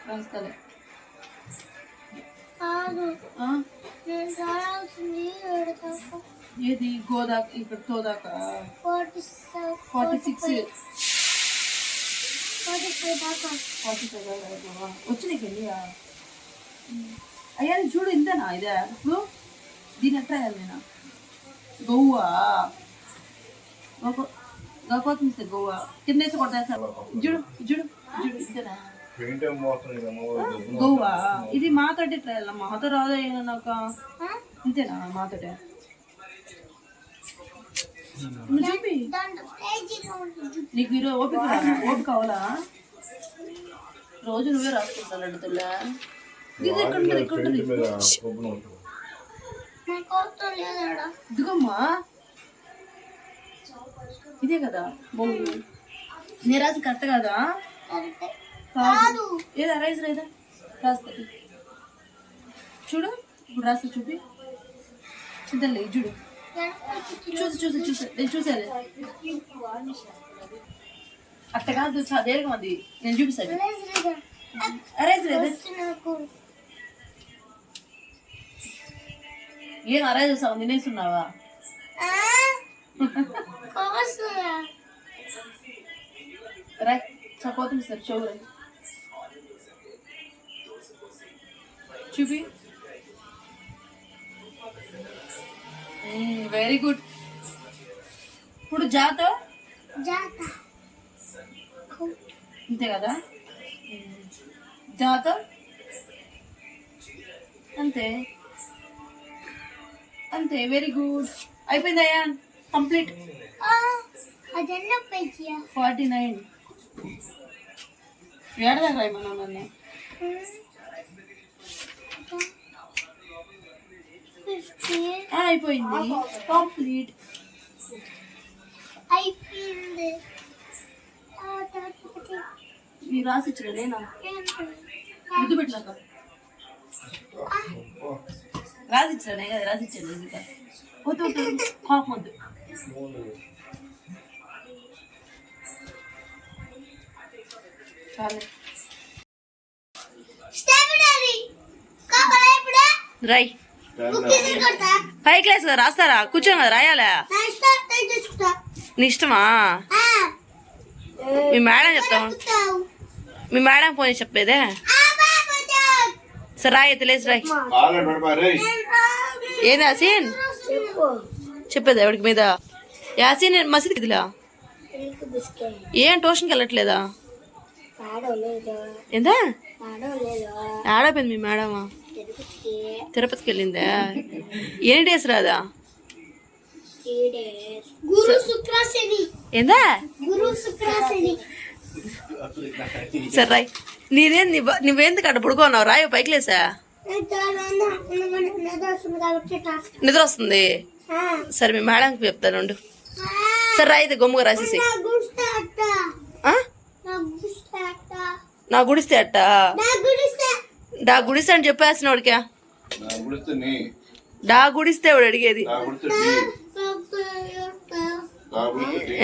రాస్తాలే ఏది గోదా ఇక్కడ తోదాకా 46 వచ్చి నీకు వెళ్ళియా అయ్యా చూడు ఇంతేనా ఇదే ఇప్పుడు దీని ఎట్లా నేనా గోవా గోకోతుంది గోవా కింద వేసి కొట్టేస్తారు చూడు చూడు చూడు ఇంతేనా గోవా ఇది మాతోటి ట్రయల్ మాతో రాదు నాకు ఇంతేనా మాతోటే చూపి నీకు ఈరోజు ఓపిక కావాలా రోజు నువ్వే రాసుకుంటాను అడుగుతున్నా ఇది ఎక్కడ ఇదిగమ్మా ఇదే కదా బొమ్మ నేను రాసి కరెక్ట్ కదా ఏదా రైస్ రైదా రాస్తా చూడు ఇప్పుడు రాస్తా చూపి చూద్దాంలే చూడు చూసి నేను చూసాను అట్ట కాదు దేనికం అది నేను చూపిస్తాను రైస్ రైదా ఏం అరేంజ్ చేస్తావు తినేస్తున్నావా రై చపోతుంది సార్ చూడు చూపి వెరీ గుడ్ ఇప్పుడు జాతో అంతే కదా జాతో అంతే అంతే వెరీ గుడ్ అయిపోయింది అయ్యా కంప్లీట్ 49 ఏడదాకా రాయమన్నా నన్ను అయిపోయింది కంప్లీట్ అయిపోయింది మీరు రాసిచ్చిన నేనా ముద్దు పెట్టినాక రాసిచ్చానే కదా రాసిచ్చాను ఎందుక వద్దు వద్దు కోపం వద్దు చాలు రై 5 క్లాస్ కదా రాస్తారా కూర్చోం కదా రాయాలా నీ ఇష్టమా మీ మేడం చెప్తామా మీ మేడం ఫోన్ చేసి చెప్పేదే సరే రాయి తెలియదు రాయి ఏది యాసీన్ చెప్పేది ఎవరికి మీద యాసీన్ మసీద్కి ఇదిలా ఏం ట్యూషన్కి వెళ్ళట్లేదా ఏందా ఆడపోయింది మీ మేడమా తిరుపతికి వెళ్ళిందా ఎన్ని డేస్ రాదా ఏందా సరే రాయ్ నీదేం నువ్వేందుకు అట్ట పడుకోన్నావు రాయో పైకి లేసా నిద్ర వస్తుంది సరే మీ మేడంకి చెప్తాను ఉండు సరే రాయితే గమ్ముగా రాసేసి నా గుడిస్తే అట్ట డా గుడిస్తే అని చెప్పేసిన వాడికా డా గుడిస్తే వాడు అడిగేది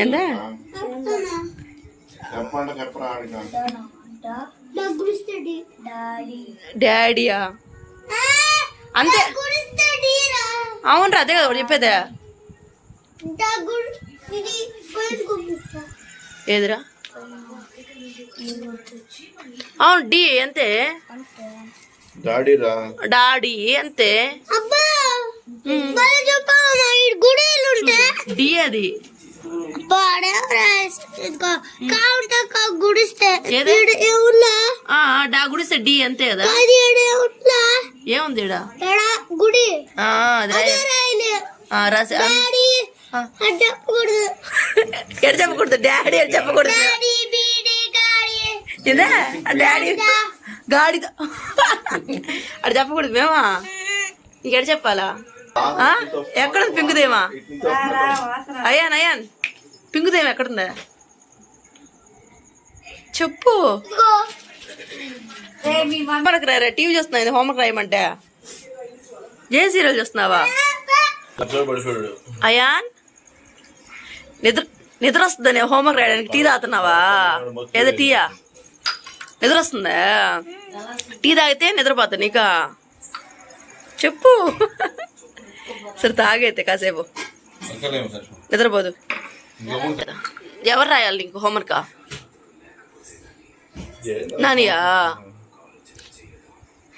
ఏందా డాడీయా అంతే అవునరా అదే కదా చెప్పేదా ఏదిరా అవును డి అంతే డాడీ అంతే డి అది డా గుడిస్తే డి అంతే కదా ఏముంది గుడి రాసి ఎడ చెప్పకూడదు డాడీ అని చెప్పకూడదు ఇదే డాడీ గాడిద అక్కడ చెప్పకూడదు మేమా ఇంకెడ చెప్పాలా ఎక్కడ పింకుదేమా అయ్యాన్ అయ్యాన్ పింకుదేమా ఎక్కడుందా చెప్పు హోంవర్క్ రాయరా టీవీ చూస్తున్నా హోంవర్క్ రాయమంటే ఏ సీరియల్ చూస్తున్నావా అయాన్ నిద్ర వస్తుందని హోంవర్క్ రాయడానికి టీ తాగుతున్నావా ఏదో టీయా నిద్ర వస్తుందా? టీ తాగితే నిద్రపోతా నీకా? చెప్పు. సరే తాగైతే కాసేపు నిద్రపోదు. ఎవరు రాయాలి నీకు హోంవర్కా? నానియా?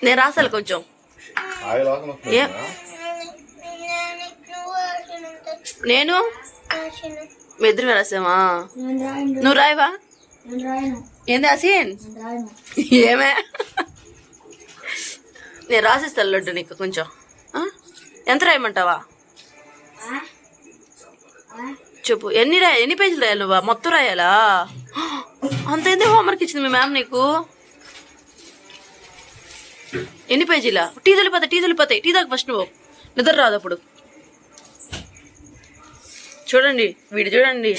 నేను రాసాలి కొంచెం. నేను మీ ఇద్దరు రాసామా? నువ్వు రాయవా? ఏంది అసీన్? ఏమే? నేను రాసిస్తాను లడ్డు నీకు కొంచెం. ఎంత రాయమంటావా చెప్పు. ఎన్ని పేజీలు రాయాలి నువ్వా? మొత్తం రాయాలా? అంత ఎందుకు హోంవర్క్ ఇచ్చింది మీ మ్యామ్ నీకు? ఎన్ని పేజీలా? టీ తొలిపోతాయి. టీ తాగు ఫస్ట్. నువ్వు నిద్ర రాదు అప్పుడు. చూడండి వీడు చూడండి,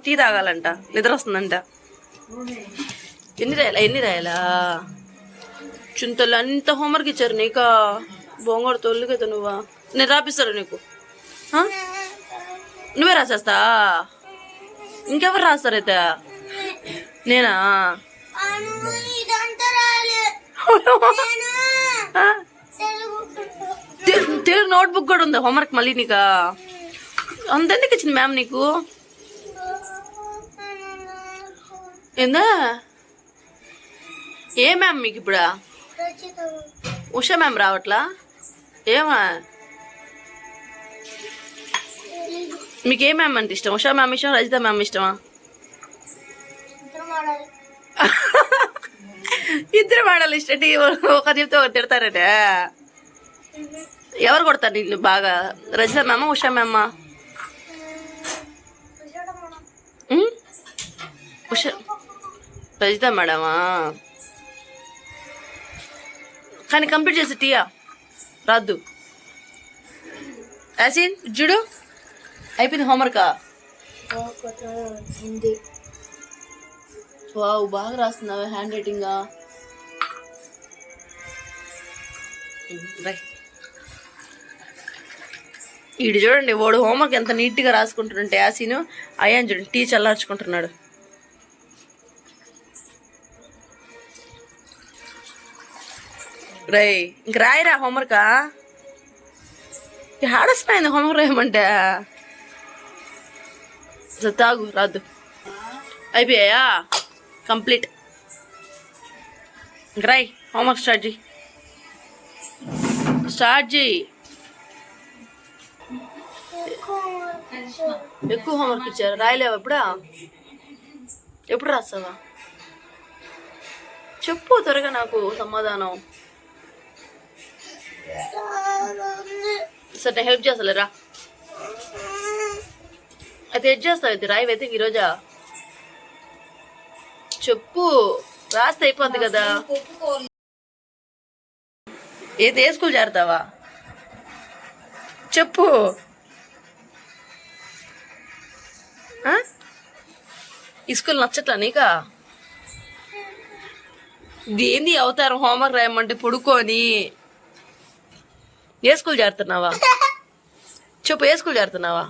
టీ తాగాలంట, నిద్ర వస్తుందంట. ఎన్ని రాయాలా? చుంతలు అంత హోంవర్క్ ఇచ్చారు నీకా? బొంగడు తొల్లు కదా నువ్వా? నేను రాపిస్తాడు నీకు. నువ్వే రాసేస్తా? ఇంకెవరు రాస్తారైతే? నేనా? తెలుగు నోట్బుక్ కూడా ఉందా హోంవర్క్ మళ్ళీ నీకా? అంతెందుకు ఇచ్చింది మ్యామ్ నీకు? ఏందా? ఏ మ్యామ్ మీకు ఇప్పుడు? ఉషా మ్యామ్ రావట్లా? ఏమా మీకు ఏ మ్యామ్ అంటే ఇష్టం? ఉషా మ్యామ్ ఇష్టం, రజిత మ్యామ్ ఇష్టమా? ఇద్దరు మాడాలి ఇష్టం. ఒక చెప్తే ఒకటి తిడతారట. ఎవరు కొడతారు నీళ్ళు బాగా? రజిత మ్యామా ఉషా మ్యామా? ఉషా రజిత మేడమా? కానీ కంప్లీట్ చేసి టీయా రాద్దు. యాసిన్ చూడు అయిపోయింది హోంవర్కా? వావ్ బాగా రాస్తున్నావే హ్యాండ్ రైటింగ్. ఈడు చూడండి వాడు హోంవర్క్ ఎంత నీట్గా రాసుకుంటుంటే యాసిన్. అయ్యాను చూడండి టీ చల్లార్చుకుంటున్నాడు. రై ఇంక రాయిరా హోంవర్కా? ఆడస్తున్నాయింది హోంవర్క్ రాయమంటే. తాగు రాదు. అయిపోయాయా? కంప్లీట్. ఇంక రాయి హోంవర్క్ స్టార్ట్ చేయి. ఎక్కువ హోంవర్క్ ఇచ్చారు రాయలేవా? ఎప్పుడు రాస్తావా చెప్పు త్వరగా నాకు సమాధానం. సరే హెల్ప్ చేస్తలేరా? అయితే హెల్ప్ చేస్తావు అయితే రాయివైతే ఈరోజా? చెప్పు రాస్తే అయిపోద్ది కదా. ఏది ఏ స్కూల్ చేరతావా చెప్పు. ఈ స్కూల్ నచ్చట్లా నీకా? దేంది అవతారం హోంవర్క్ రాయమంటే పడుకొని. ఏ స్కూల్ చేరుతున్నావా చెప్పు? ఏ స్కూల్ చేరుతున్నావా?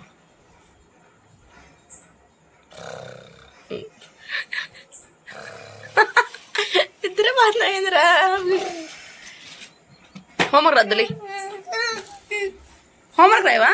ఇద్దరే మాట్లాడిందిరా. హోంవర్క్ రద్దులే. హోంవర్క్ రాయవా?